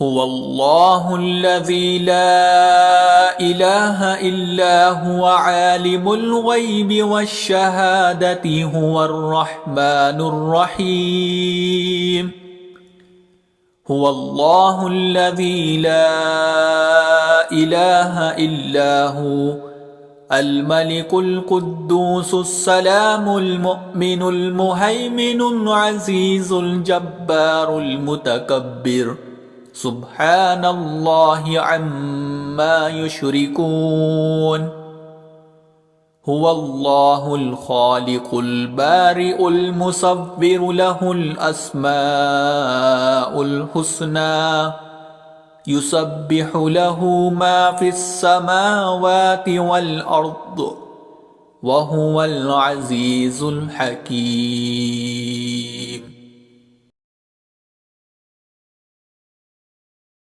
هو الله الذي لا إله إلا هو عالم الغيب والشهادة هو الرحمن الرحيم. هو الله الذي لا إله إلا هو الملك القدوس السلام المؤمن المهيمن العزيز الجبار المتكبر سبحان الله عما يشركون. هو الله الخالق البارئ المصور له الأسماء الحسنى يسبح له ما في السماوات والأرض وهو العزيز الحكيم.